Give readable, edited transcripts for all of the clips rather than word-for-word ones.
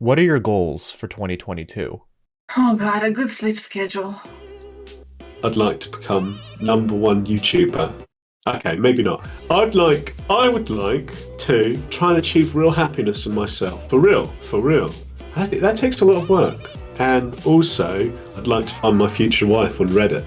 What are your goals for 2022? Oh god, a good sleep schedule. I'd like to become #1 YouTuber. Okay, maybe not. I would like to try and achieve real happiness in myself. For real. That takes a lot of work. And also, I'd like to find my future wife on Reddit.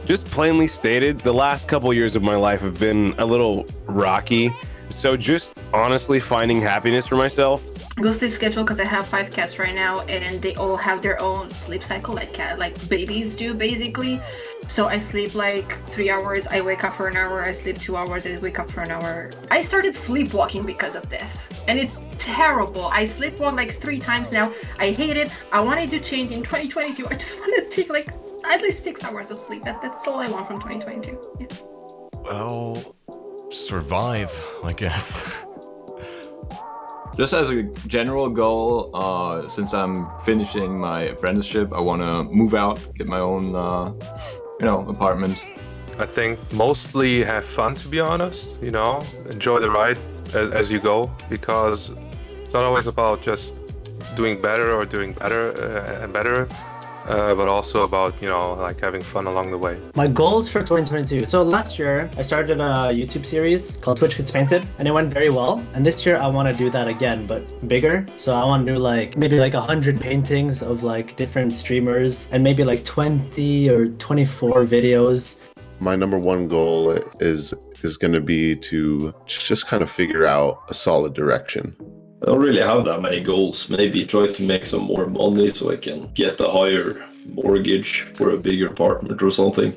Just plainly stated, the last couple years of my life have been a little rocky. So just honestly finding happiness for myself. Good sleep schedule because I have 5 cats right now and they all have their own sleep cycle like babies do basically. So I sleep like 3 hours, I wake up for an hour, I sleep 2 hours, I wake up for an hour. I started sleepwalking because of this and it's terrible. I sleepwalk like 3 times now. I hate it. I wanted to change in 2022. I just want to take like at least 6 hours of sleep. That's all I want from 2022. Yeah. Well, survive, I guess. Just as a general goal, since I'm finishing my apprenticeship, I want to move out, get my own, apartment. I think mostly have fun, to be honest, enjoy the ride as you go, because it's not always about just doing better or doing better and better, but also about, like having fun along the way. My goals for 2022. So last year, I started a YouTube series called Twitch Gets Painted, and it went very well. And this year, I want to do that again, but bigger. So I want to do maybe 100 paintings of different streamers, and maybe 20 or 24 videos. My #1 goal is going to be to just kind of figure out a solid direction. I don't really have that many goals. Maybe try to make some more money so I can get a higher mortgage for a bigger apartment or something.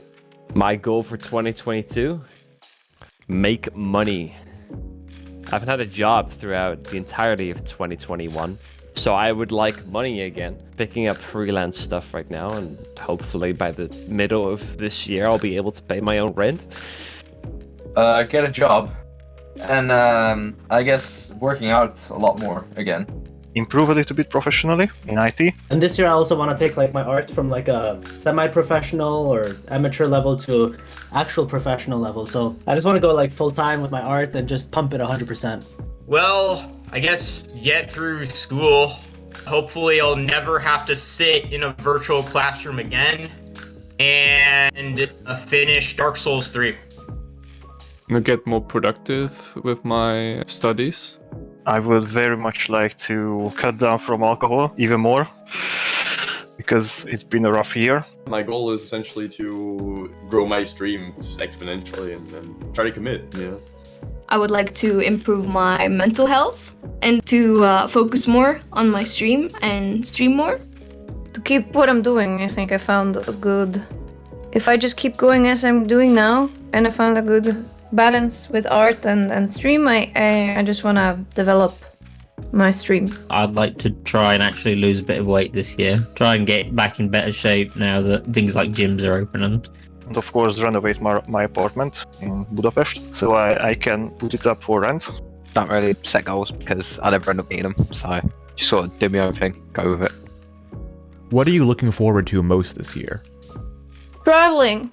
My goal for 2022? Make money. I haven't had a job throughout the entirety of 2021, so I would like money again. Picking up freelance stuff right now, and hopefully by the middle of this year I'll be able to pay my own rent. Get a job. And I guess working out a lot more again. Improve a little bit professionally in IT. And this year I also want to take my art from a semi-professional or amateur level to actual professional level. So I just want to go full-time with my art and just pump it 100%. Well, I guess get through school. Hopefully I'll never have to sit in a virtual classroom again. And finish Dark Souls 3. Get more productive with my studies. I would very much like to cut down from alcohol even more, because it's been a rough year. My goal is essentially to grow my stream exponentially and try to commit, I would like to improve my mental health and to focus more on my stream and stream more. To keep what I'm doing, I think I found a good... If I just keep going as I'm doing now, and I found a good balance with art and stream, I just want to develop my stream. I'd like to try and actually lose a bit of weight this year. Try and get back in better shape now that things like gyms are opening. And of course renovate my apartment in Budapest, so I can put it up for rent. Don't really set goals because I never end up meeting them, so just sort of do my own thing, go with it. What are you looking forward to most this year? Traveling.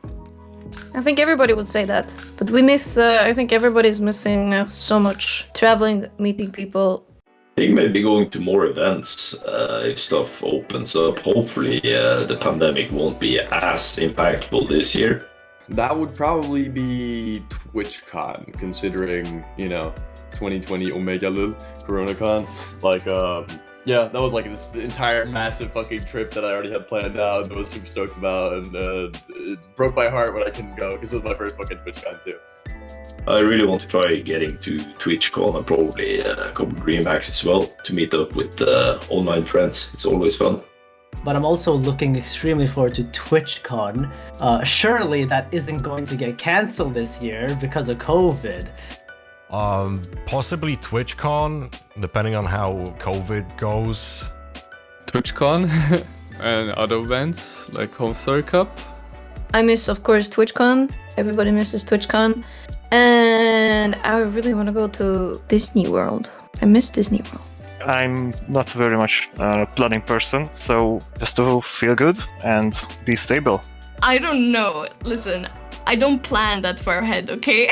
I think everybody would say that, but I think everybody's missing so much. Traveling, meeting people. I think maybe going to more events if stuff opens up. Hopefully the pandemic won't be as impactful this year. That would probably be TwitchCon, considering, 2020 Omega Lul, CoronaCon. Yeah, that was this entire massive fucking trip that I already had planned out and was super stoked about, and it broke my heart when I couldn't go, because it was my first fucking TwitchCon too. I really want to try getting to TwitchCon and probably a couple of DreamHacks as well, to meet up with online friends. It's always fun. But I'm also looking extremely forward to TwitchCon. Surely that isn't going to get cancelled this year because of COVID. Possibly TwitchCon, depending on how COVID goes. TwitchCon and other events like Home Story Cup. I miss, of course, TwitchCon. Everybody misses TwitchCon. And I really want to go to Disney World. I miss Disney World. I'm not very much a planning person, so just to feel good and be stable. I don't know. Listen, I don't plan that far ahead, okay?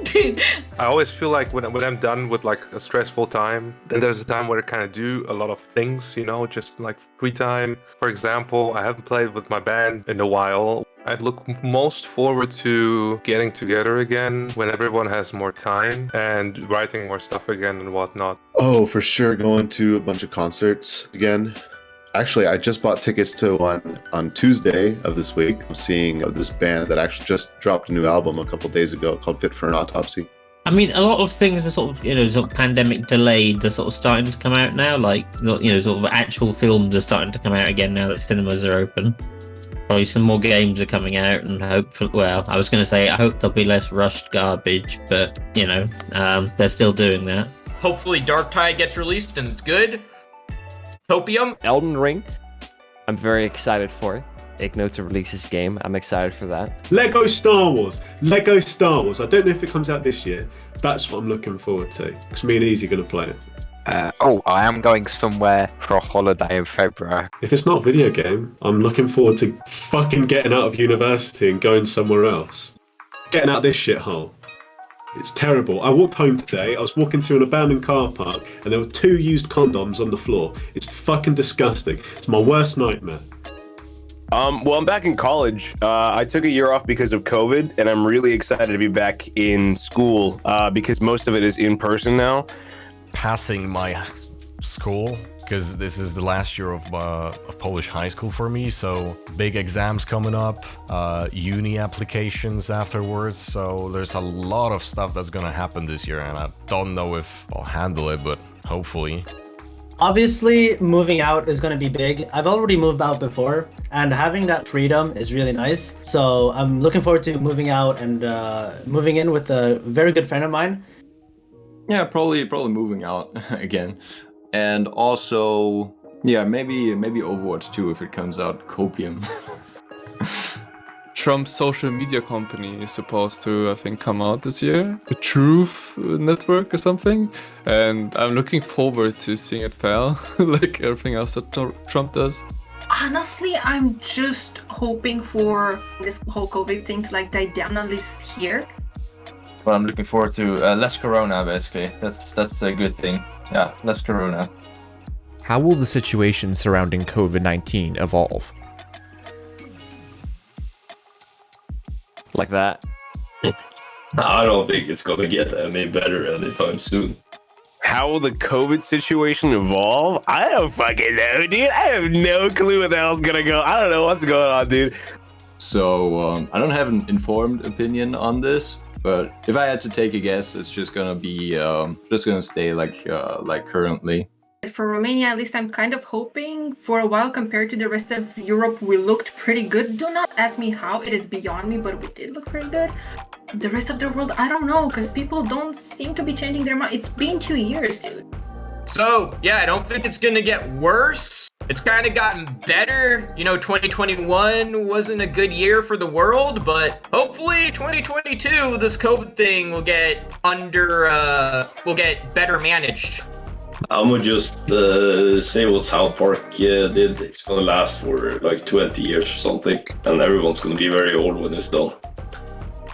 Dude. I always feel like when I'm done with like a stressful time, then there's a time where I kind of do a lot of things, you know, just like free time. For example, I haven't played with my band in a while. I look most forward to getting together again when everyone has more time and writing more stuff again and whatnot. Oh, for sure, going to a bunch of concerts again. Actually, I just bought tickets to one on Tuesday of this week. I'm seeing this band that actually just dropped a new album a couple days ago called Fit for an Autopsy. I mean, a lot of things are sort of, sort of pandemic delayed. They're sort of starting to come out now. Like, sort of actual films are starting to come out again now that cinemas are open. Probably some more games are coming out, and hopefully, well, I was going to say I hope there'll be less rushed garbage, but they're still doing that. Hopefully, Dark Tide gets released and it's good. Topium. Elden Ring. I'm very excited for it. Igno to release his game. I'm excited for that. Lego Star Wars. Lego Star Wars. I don't know if it comes out this year. That's what I'm looking forward to. Because me and Easy are going to play it. I am going somewhere for a holiday in February. If it's not a video game, I'm looking forward to fucking getting out of university and going somewhere else. Getting out of this shithole. It's terrible. I walked home today, I was walking through an abandoned car park, and there were 2 used condoms on the floor. It's fucking disgusting. It's my worst nightmare. Well, I'm back in college. I took a year off because of COVID, and I'm really excited to be back in school because most of it is in person now. Passing my school, because this is the last year of Polish high school for me, so big exams coming up, uni applications afterwards, so there's a lot of stuff that's gonna happen this year, and I don't know if I'll handle it, but hopefully. Obviously, moving out is going to be big. I've already moved out before, and having that freedom is really nice. So I'm looking forward to moving out and moving in with a very good friend of mine. Yeah, probably moving out again. And also, yeah, maybe Overwatch 2 if it comes out. Copium. Trump's social media company is supposed to, I think, come out this year. The Truth Network or something. And I'm looking forward to seeing it fail, like everything else that Trump does. Honestly, I'm just hoping for this whole COVID thing to like die down at least here. Well, I'm looking forward to less Corona, basically. That's a good thing. Yeah, less Corona. How will the situation surrounding COVID-19 evolve? Like that. I don't think it's gonna get any better anytime soon. How will the COVID situation evolve? I don't fucking know, dude. I have no clue what the hell's gonna go. I don't know what's going on, dude. So, I don't have an informed opinion on this, but if I had to take a guess, it's just gonna be, just gonna stay like currently. For Romania, at least I'm kind of hoping. For a while, compared to the rest of Europe, we looked pretty good. Do not ask me how, it is beyond me, but we did look pretty good. The rest of the world, I don't know, because people don't seem to be changing their mind. It's been 2 years, dude. So, yeah, I don't think it's gonna get worse. It's kind of gotten better. 2021 wasn't a good year for the world, but hopefully 2022, this COVID thing will get better managed. I'm gonna just say what South Park did. It's gonna last for like 20 years or something, and everyone's gonna be very old when it's done.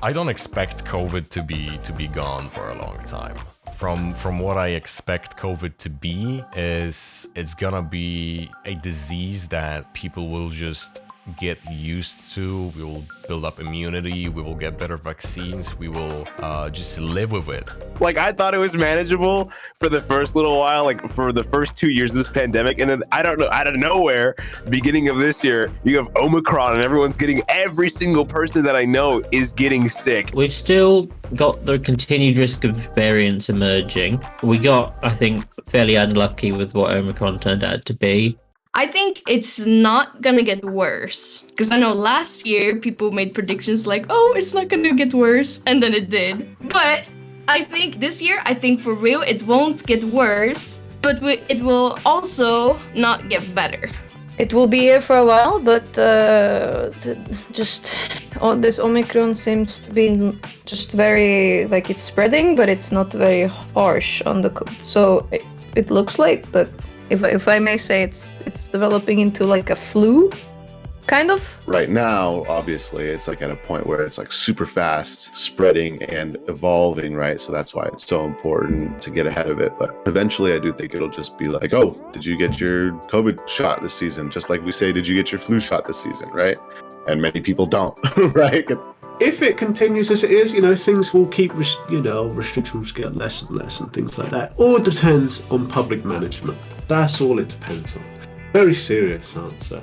I don't expect COVID to be gone for a long time. From what I expect COVID to be is it's gonna be a disease that people will just get used to. We will build up immunity, we will get better vaccines, we will just live with it. Like, I thought it was manageable for the first little while, like for the first 2 years of this pandemic, and then I don't know, out of nowhere, beginning of this year, you have Omicron and every single person that I know is getting sick. We've still got the continued risk of variants emerging. We got, I think, fairly unlucky with what Omicron turned out to be. I think it's not gonna get worse. Because I know last year people made predictions like, oh, it's not gonna get worse. And then it did. But I think this year, for real, it won't get worse. But it will also not get better. It will be here for a while, but this Omicron seems to be just very, like, it's spreading, but it's not very harsh on the... So it looks like that. If I may say, it's developing into like a flu, kind of. Right now, obviously, it's like at a point where it's like super fast spreading and evolving, right? So that's why it's so important to get ahead of it. But eventually, I do think it'll just be like, oh, did you get your COVID shot this season? Just like we say, did you get your flu shot this season, right? And many people don't, right? If it continues as it is, things will keep, restrictions get less and less and things like that. All depends on public management. That's all it depends on. Very serious answer.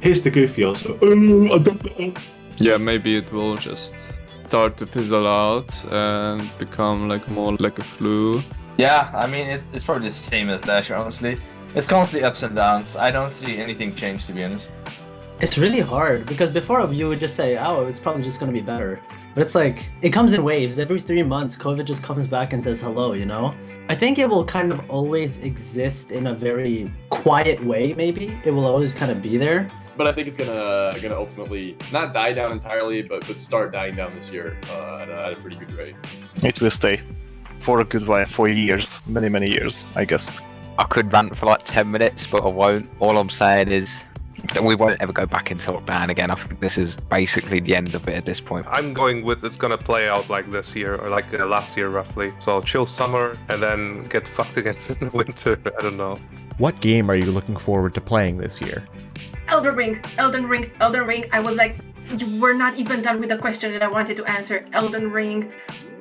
Here's the goofy answer. I don't know. Yeah, maybe it will just start to fizzle out and become more like a flu. Yeah, I mean, it's probably the same as last year, honestly. It's constantly ups and downs. I don't see anything change, to be honest. It's really hard because before you would just say, oh, it's probably just going to be better. But it's like, it comes in waves. Every 3 months, COVID just comes back and says hello, I think it will kind of always exist in a very quiet way, maybe. It will always kind of be there. But I think it's gonna ultimately not die down entirely, but start dying down this year at a pretty good rate. It will stay for a good while, for years, many years, I guess. I could rant for 10 minutes, but I won't. All I'm saying is that we won't ever go back into lockdown again. I think this is basically the end of it at this point. I'm going with it's gonna play out like this year, or like last year roughly. So chill summer and then get fucked again in the winter. I don't know. What game are you looking forward to playing this year? Elden Ring. I was like, you were not even done with the question that I wanted to answer. Elden Ring.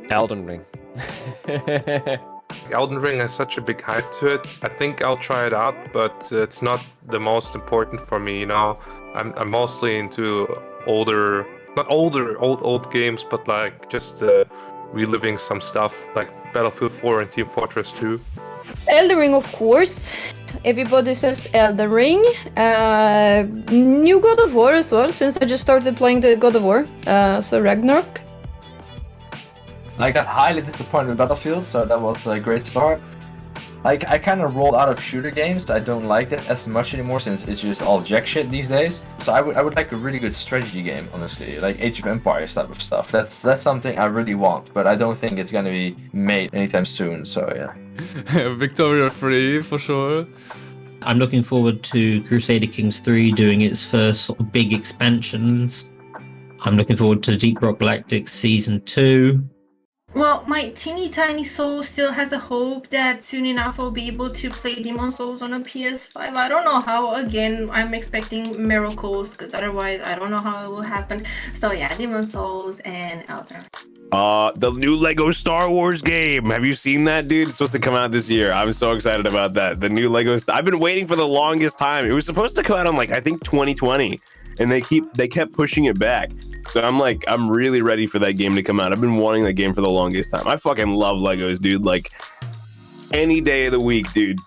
Elden Ring. Elden Ring has such a big hype to it. I think I'll try it out, but it's not the most important for me. I'm mostly into old games, but just reliving some stuff like Battlefield 4 and Team Fortress 2. Elden Ring, of course. Everybody says Elden Ring. New God of War as well, since I just started playing the God of War. So Ragnarok. I got highly disappointed in Battlefield, so that was a great start. I kind of rolled out of shooter games. I don't like it as much anymore since it's just all jack shit these days. So I would like a really good strategy game, honestly, like Age of Empires type of stuff. That's something I really want, but I don't think it's gonna be made anytime soon. So yeah. Victoria 3 for sure. I'm looking forward to Crusader Kings 3 doing its first sort of big expansions. I'm looking forward to Deep Rock Galactic Season 2. Well, my teeny tiny soul still has a hope that soon enough I'll be able to play Demon Souls on a PS5. I don't know how. Again, I'm expecting miracles because otherwise I don't know how it will happen. So yeah, Demon Souls and Elden. The new Lego Star Wars game. Have you seen that, dude? It's supposed to come out this year. I'm so excited about that. The new Lego. I've been waiting for the longest time. It was supposed to come out on I think 2020, and they kept pushing it back. So I'm really ready for that game to come out. I've been wanting that game for the longest time. I fucking love Legos, dude. Any day of the week, dude.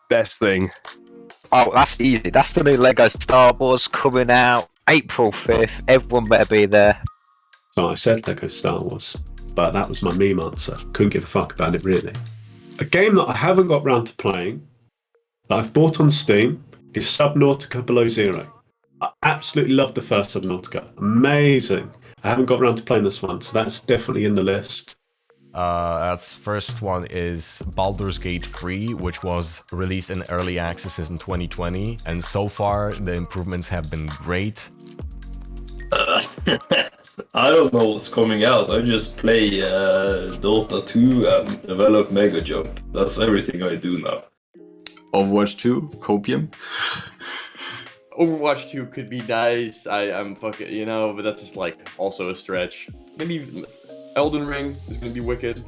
Best thing. Oh, that's easy. That's the new Lego Star Wars coming out April 5th. Everyone better be there. So I said Lego Star Wars, but that was my meme answer. Couldn't give a fuck about it, really. A game that I haven't got round to playing, that I've bought on Steam, is Subnautica Below Zero. I absolutely love the first Subnautica. Amazing. I haven't got around to playing this one, so that's definitely in the list. That's first one is Baldur's Gate 3, which was released in early access in 2020, and so far the improvements have been great. I don't know what's coming out. I just play Dota 2 and develop MegaJump. That's everything I do now. Overwatch 2, Copium. Overwatch 2 could be nice. I'm fucking, but that's just also a stretch. Maybe Elden Ring is gonna be wicked.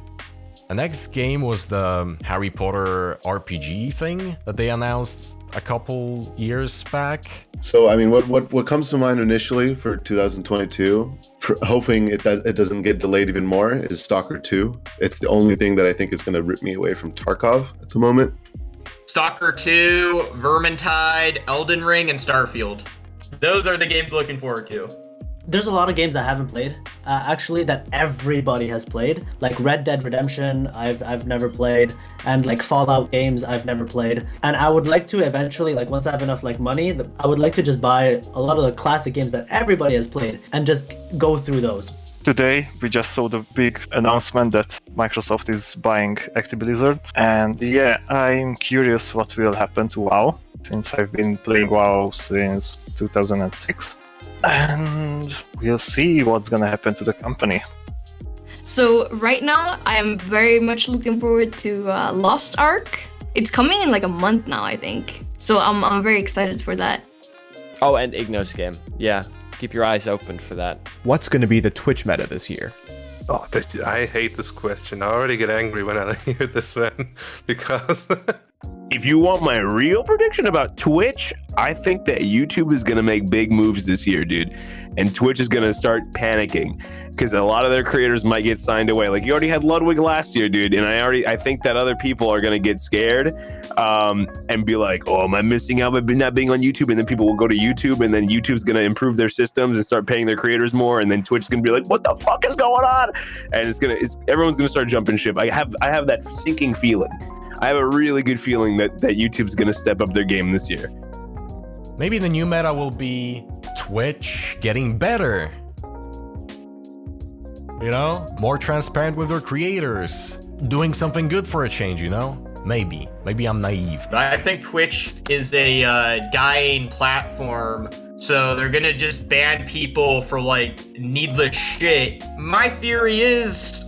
The next game was the Harry Potter RPG thing that they announced a couple years back. So, I mean, what comes to mind initially for 2022, hoping it doesn't get delayed even more, is Stalker 2. It's the only thing that I think is going to rip me away from Tarkov at the moment. Stalker 2, Vermintide, Elden Ring, and Starfield. Those are the games looking forward to. There's a lot of games I haven't played, actually, that everybody has played. Like Red Dead Redemption, I've never played, and Fallout games I've never played. And I would like to eventually, once I have enough money, I would like to just buy a lot of the classic games that everybody has played and just go through those. Today, we just saw the big announcement that Microsoft is buying Activision Blizzard. And yeah, I'm curious what will happen to WoW. since I've been playing WoW since 2006. And we'll see what's gonna happen to the company. So right now, I'm very much looking forward to Lost Ark. It's coming in like a month now, I think. So I'm very excited for that. Oh, and Igno's game. Yeah, keep your eyes open for that. What's going to be the Twitch meta this year? Oh, I hate this question. I already get angry when I hear this one because If you want my real prediction about Twitch, I think that YouTube is going to make big moves this year, dude. And Twitch is going to start panicking because a lot of their creators might get signed away. Like you already had Ludwig last year, dude. And I think that other people are going to get scared and be like, oh, am I missing out by not being on YouTube? And then people will go to YouTube and then YouTube's going to improve their systems and start paying their creators more. And then Twitch is going to be like, what the fuck is going on? And everyone's going to start jumping ship. I have that sinking feeling. I have a really good feeling that YouTube's going to step up their game this year. Maybe the new meta will be Twitch getting better. You know? More transparent with their creators. Doing something good for a change, you know? Maybe. Maybe I'm naive. I think Twitch is a dying platform, so they're gonna just ban people for like needless shit. My theory is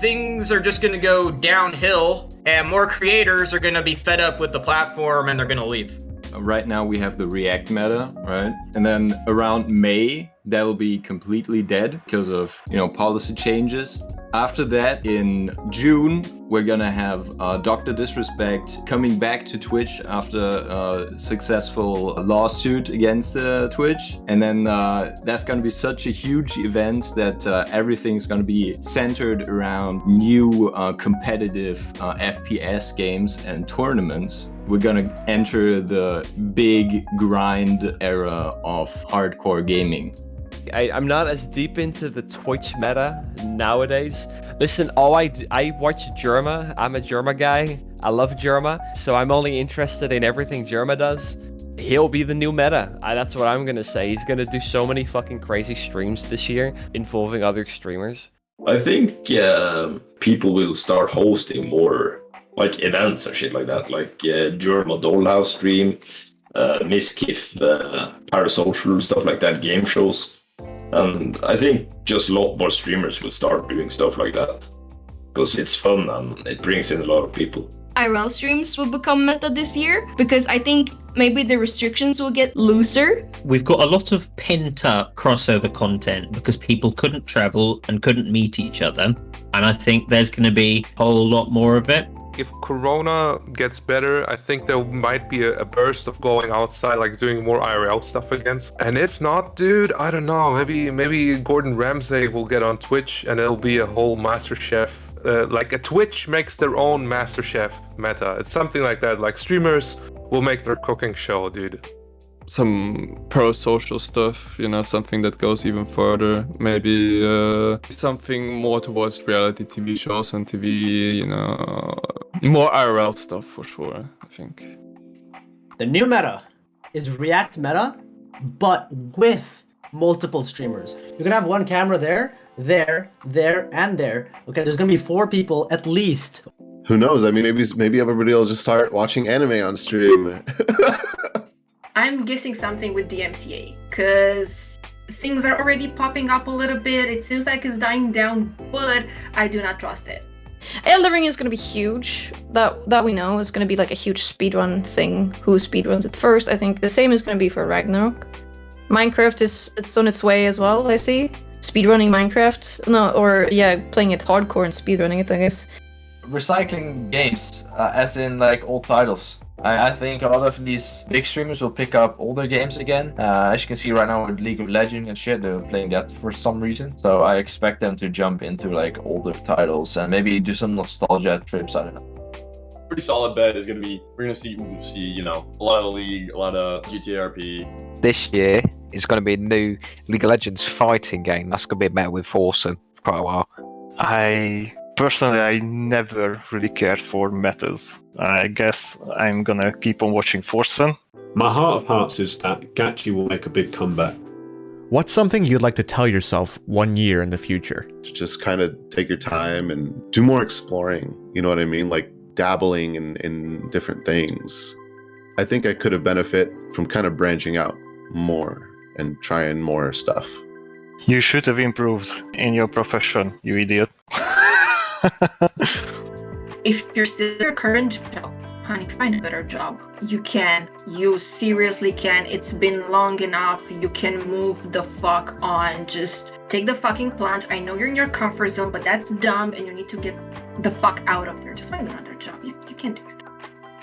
things are just gonna go downhill and more creators are gonna be fed up with the platform and they're gonna leave. Right now we have the React meta, right? And then around May, that will be completely dead because of, policy changes. After that, in June, we're gonna have Dr. Disrespect coming back to Twitch after a successful lawsuit against Twitch. And then that's gonna be such a huge event that everything's gonna be centered around new competitive FPS games and tournaments. We're gonna enter the big grind era of hardcore gaming. I'm not as deep into the Twitch meta nowadays. Listen, I watch Jerma. I'm a Jerma guy. I love Jerma. So I'm only interested in everything Jerma does. He'll be the new meta. That's what I'm gonna say. He's gonna do so many fucking crazy streams this year involving other streamers. I think people will start hosting more like events and shit like that, like Jerma Dollhouse stream, Miskiff, Parasocial, stuff like that, game shows. And I think just a lot more streamers will start doing stuff like that because it's fun and it brings in a lot of people. IRL streams will become meta this year because I think maybe the restrictions will get looser. We've got a lot of pent-up crossover content because people couldn't travel and couldn't meet each other. And I think there's going to be a whole lot more of it. if Corona gets better, I think there might be a burst of going outside, like doing more IRL stuff again. And if not, dude, I don't know. Maybe Gordon Ramsay will get on Twitch, and it'll be a whole MasterChef. Like a Twitch makes their own MasterChef meta. It's something like that. Like streamers will make their cooking show, dude. Some pro-social stuff, you know, something that goes even further. Maybe something more towards reality TV shows and TV, you know, more IRL stuff for sure, I think. The new meta is React meta, but with multiple streamers. You're gonna have one camera there, and there. Okay, there's gonna be 4 people at least. Who knows? I mean, maybe everybody will just start watching anime on stream. I'm guessing something with DMCA, because things are already popping up a little bit. It seems like it's dying down, but I do not trust it. Elden Ring is going to be huge. That we know is going to be like a huge speedrun thing. Who speedruns it first? I think the same is going to be for Ragnarok. Minecraft it's on its way as well, I see. Speedrunning Minecraft. No, or yeah, playing it hardcore and speedrunning it, I guess. Recycling games, as in like old titles. I think a lot of these big streamers will pick up older games again. As you can see right now with League of Legends and shit, they're playing that for some reason. So I expect them to jump into like older titles and maybe do some nostalgia trips, I don't know. Pretty solid bet is going to be, we're going to see, you know, a lot of League, a lot of GTA RP. This year is going to be a new League of Legends fighting game. That's going to be a meta with Forsen for quite a while. Personally, I never really cared for metas. I guess I'm gonna keep on watching Forsen. My heart of hearts is that Gachi will make a big comeback. What's something you'd like to tell yourself 1 year in the future? Just kind of take your time and do more exploring. You know what I mean? Like dabbling in different things. I think I could have benefit from kind of branching out more and trying more stuff. You should have improved in your profession, you idiot. If you're still in your current job, honey, find a better job. You can. You seriously can. It's been long enough. You can move the fuck on. Just take the fucking plunge. I know you're in your comfort zone, but that's dumb and you need to get the fuck out of there. Just find another job. You can't do it.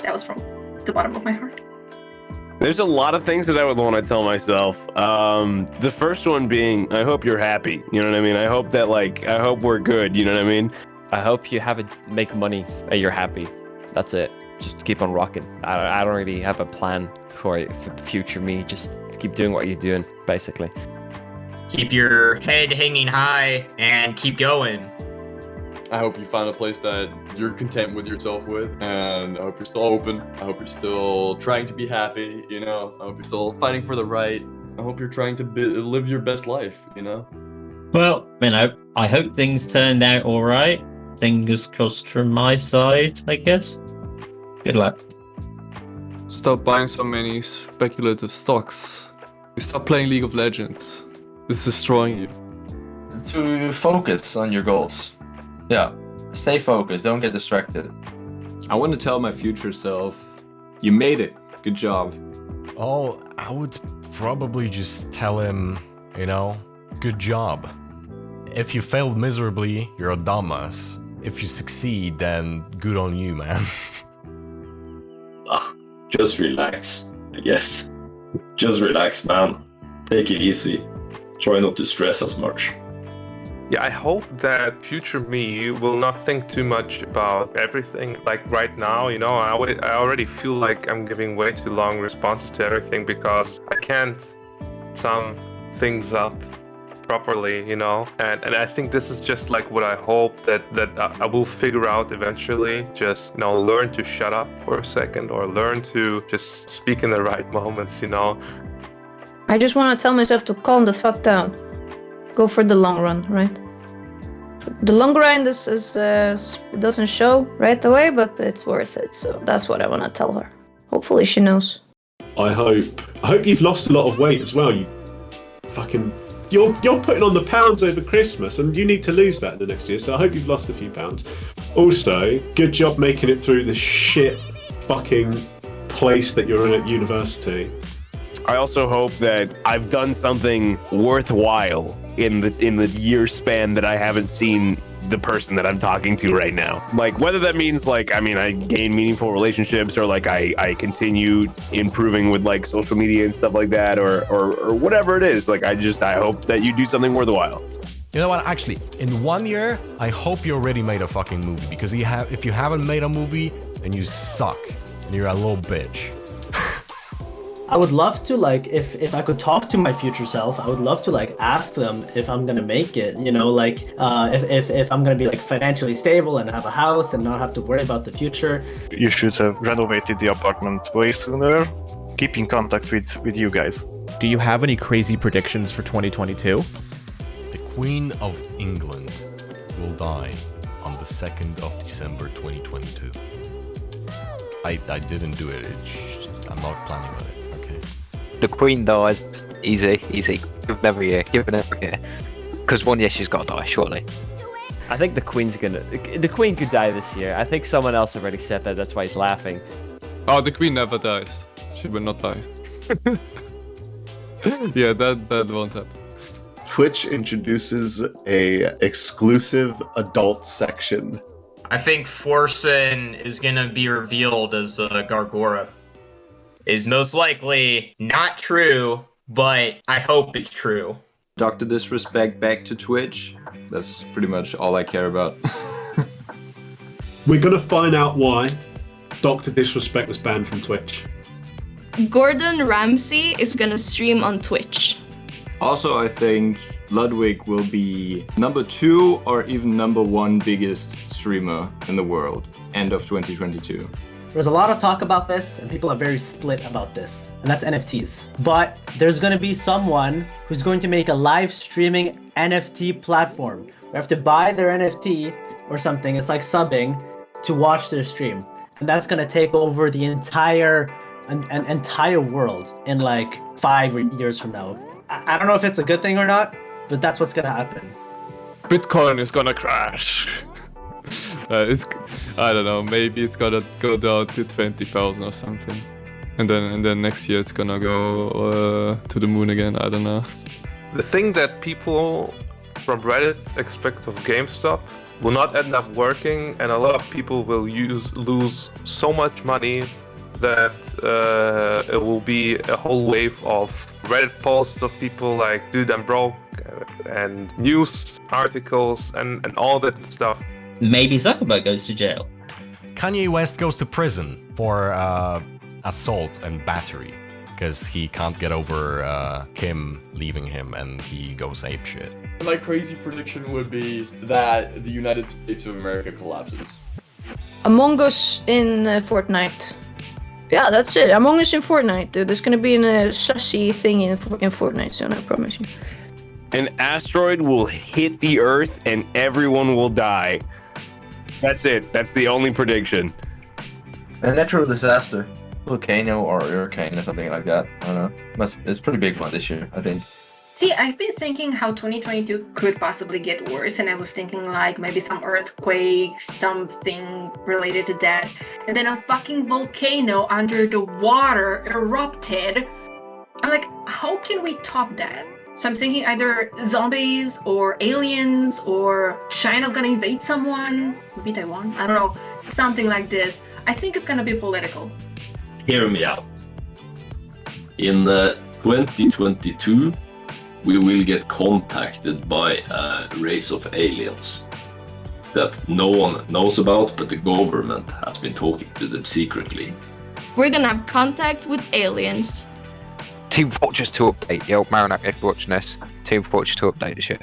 That was from the bottom of my heart. There's a lot of things that I would want to tell myself. The first one being, I hope you're happy. You know what I mean? I hope that I hope we're good. You know what I mean? I hope you make money and you're happy. That's it. Just keep on rocking. I don't really have a plan for future me. Just keep doing what you're doing, basically. Keep your head hanging high and keep going. I hope you find a place that you're content with yourself with, and I hope you're still open. I hope you're still trying to be happy, you know? I hope you're still fighting for the right. I hope you're trying to live your best life, you know? Well, I hope things turned out all right. Fingers crossed from my side, I guess. Good luck. Stop buying so many speculative stocks. Stop playing League of Legends. This is destroying you. To focus on your goals. Yeah, stay focused, don't get distracted. I want to tell my future self, you made it. Good job. Oh, I would probably just tell him, good job. If you failed miserably, you're a dumbass. If you succeed, then good on you, man. Just relax, I guess. Just relax, man. Take it easy. Try not to stress as much. Yeah, I hope that future me will not think too much about everything. Like right now, I already feel like I'm giving way too long responses to everything because I can't sum things up properly, and I think this is just like what I hope that I will figure out eventually. Just learn to shut up for a second or learn to just speak in the right moments. I just want to tell myself to calm the fuck down. Go for the long run, right? The long grind is it doesn't show right away, but it's worth it. So that's what I want to tell her. Hopefully she knows. I hope you've lost a lot of weight as well. You fucking you're putting on the pounds over Christmas, and you need to lose that in the next year. So I hope you've lost a few pounds. Also, good job making it through the shit fucking place that you're in at university. I also hope that I've done something worthwhile in the year span that I haven't seen the person that I'm talking to right now. Like whether that means I gain meaningful relationships or I continue improving with social media and stuff like that or whatever it is. I hope that you do something worthwhile. You know what? Actually, in 1 year, I hope you already made a fucking movie because if you haven't made a movie, then you suck and you're a little bitch. I would love to if I could talk to my future self, I would love to ask them if I'm gonna make it, if I'm gonna be financially stable and have a house and not have to worry about the future. You should have renovated the apartment way sooner. Keep in contact with you guys. Do you have any crazy predictions for 2022? The Queen of England will die on the 2nd of December 2022. I didn't do it. I'm not planning on it. The Queen dies. Easy. Give it every year. Because 1 year she's got to die, surely. I think the Queen could die this year. I think someone else already said that. That's why he's laughing. Oh, the Queen never dies. She will not die. Yeah, that won't happen. Twitch introduces a exclusive adult section. I think Forsen is gonna be revealed as Gargora. Is most likely not true, but I hope it's true. Dr. Disrespect back to Twitch. That's pretty much all I care about. We're gonna find out why Dr. Disrespect was banned from Twitch. Gordon Ramsay is gonna stream on Twitch. Also, I think Ludwig will be number 2 or even number 1 biggest streamer in the world, end of 2022. There's a lot of talk about this, and people are very split about this, and that's NFTs. But there's going to be someone who's going to make a live streaming NFT platform. We have to buy their NFT or something, it's like subbing, to watch their stream. And that's going to take over the entire an entire world in like 5 years from now. I don't know if it's a good thing or not, but that's what's gonna happen. Bitcoin is gonna crash. I don't know. Maybe it's gonna go down to 20,000 or something, and then next year it's gonna go to the moon again. I don't know. The thing that people from Reddit expect of GameStop will not end up working, and a lot of people will lose so much money that it will be a whole wave of Reddit posts of people like, dude, I'm broke, and news articles and all that stuff. Maybe Zuckerberg goes to jail. Kanye West goes to prison for assault and battery because he can't get over Kim leaving him and he goes apeshit. My crazy prediction would be that the United States of America collapses. Among Us in Fortnite. Yeah, that's it. Among Us in Fortnite, dude. There's gonna be a sussy thing in Fortnite soon, I promise you. An asteroid will hit the Earth and everyone will die. That's it. That's the only prediction. A natural disaster. Volcano or hurricane or something like that. I don't know. It's a pretty big one this year, I think. See, I've been thinking how 2022 could possibly get worse, and I was thinking like maybe some earthquake, something related to that, and then a fucking volcano under the water erupted. I'm like, how can we top that? So I'm thinking either zombies or aliens or China's gonna invade someone, maybe Taiwan, I don't know, something like this. I think it's gonna be political. Hear me out. In 2022, we will get contacted by a race of aliens that no one knows about, but the government has been talking to them secretly. We're gonna have contact with aliens. Team Fortress 2 update. Yo, Marin, if you're watching this, Team Fortress 2 update the shit.